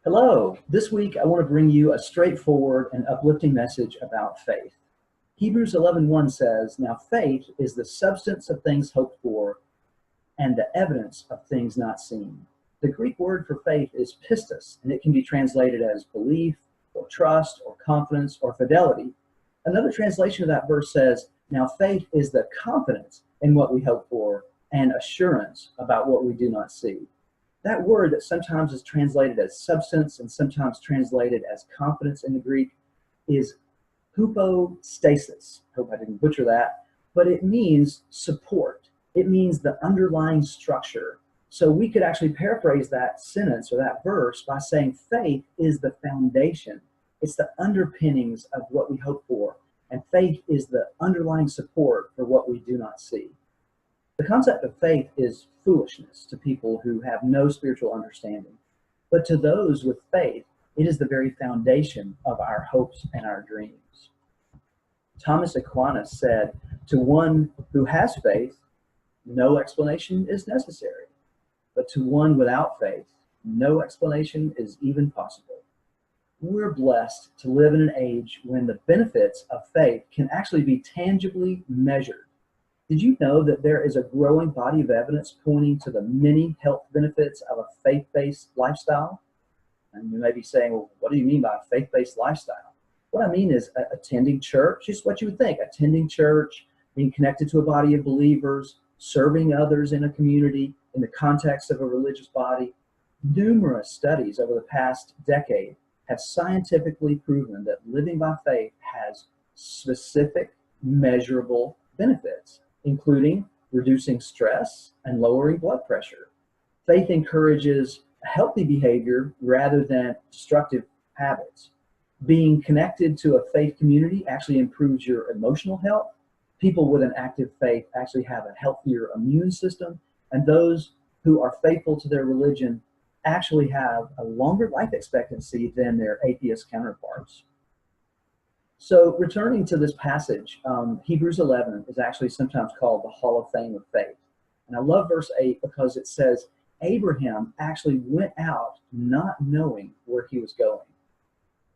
Hello. This week I want to bring you a straightforward and uplifting message about faith. Hebrews 11:1 says, "Now faith is the substance of things hoped for and the evidence of things not seen." The Greek word for faith is pistis, and it can be translated as belief or trust or confidence or fidelity. Another translation of that verse says, "Now faith is the confidence in what we hope for and assurance about what we do not see." That word that sometimes is translated as substance and sometimes translated as confidence in the Greek is hypostasis. Hope I didn't butcher that, but it means support. It means the underlying structure. So we could actually paraphrase that sentence or that verse by saying faith is the foundation. It's the underpinnings of what we hope for, and faith is the underlying support for what we do not see. The concept of faith is foolishness to people who have no spiritual understanding. But to those with faith, it is the very foundation of our hopes and our dreams. Thomas Aquinas said, "To one who has faith, no explanation is necessary. But to one without faith, no explanation is even possible." We're blessed to live in an age when the benefits of faith can actually be tangibly measured. Did you know that there is a growing body of evidence pointing to the many health benefits of a faith-based lifestyle? And you may be saying, well, what do you mean by a faith-based lifestyle? What I mean is attending church, just what you would think, attending church, being connected to a body of believers, serving others in a community in the context of a religious body. Numerous studies over the past decade have scientifically proven that living by faith has specific, measurable benefits, including reducing stress and lowering blood pressure. Faith encourages healthy behavior rather than destructive habits. Being connected to a faith community actually improves your emotional health. People with an active faith actually have a healthier immune system, and those who are faithful to their religion actually have a longer life expectancy than their atheist counterparts. So returning to this passage, Hebrews 11 is actually sometimes called the Hall of Fame of Faith. And I love verse 8 because it says, Abraham actually went out not knowing where he was going.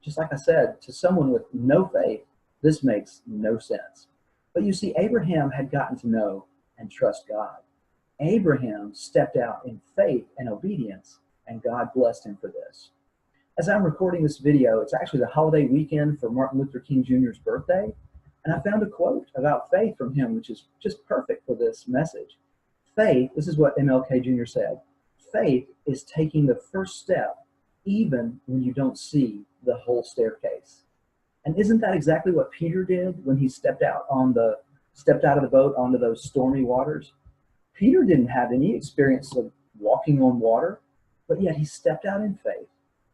Just like I said, to someone with no faith, this makes no sense. But you see, Abraham had gotten to know and trust God. Abraham stepped out in faith and obedience, and God blessed him for this. As I'm recording this video, it's actually the holiday weekend for Martin Luther King Jr.'s birthday, and I found a quote about faith from him, which is just perfect for this message. Faith, this is what MLK Jr. said, faith is taking the first step even when you don't see the whole staircase. And isn't that exactly what Peter did when he stepped out of the boat onto those stormy waters? Peter didn't have any experience of walking on water, but yet he stepped out in faith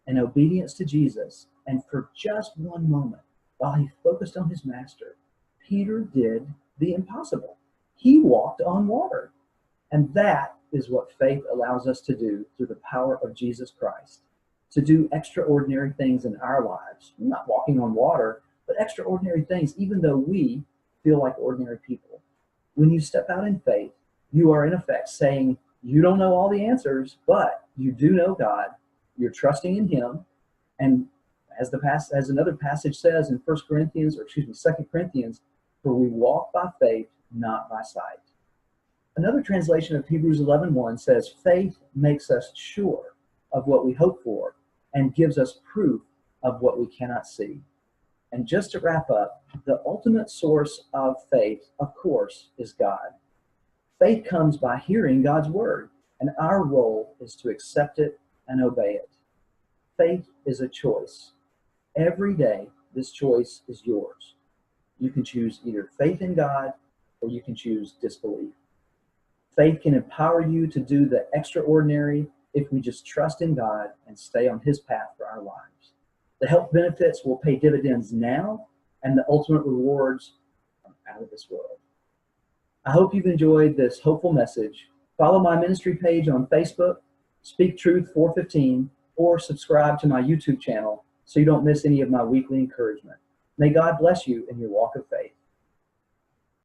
and obedience to Jesus, and for just one moment, while he focused on his master, Peter did the impossible. He walked on water. And that is what faith allows us to do through the power of Jesus Christ, to do extraordinary things in our lives. Not walking on water, but extraordinary things, even though we feel like ordinary people. When you step out in faith, you are in effect saying, you don't know all the answers, but you do know God. You're trusting in him, and as another passage says in 2 Corinthians, for we walk by faith, not by sight. Another translation of Hebrews 11:1 says, faith makes us sure of what we hope for and gives us proof of what we cannot see. And just to wrap up, the ultimate source of faith, of course, is God. Faith comes by hearing God's word, and our role is to accept it and obey it. Faith is a choice. Every day, this choice is yours. You can choose either faith in God or you can choose disbelief. Faith can empower you to do the extraordinary if we just trust in God and stay on his path for our lives. The health benefits will pay dividends now, and the ultimate rewards are out of this world. I hope you've enjoyed this hopeful message. Follow my ministry page on Facebook, Speak Truth 415, or subscribe to my YouTube channel so you don't miss any of my weekly encouragement. May God bless you in your walk of faith.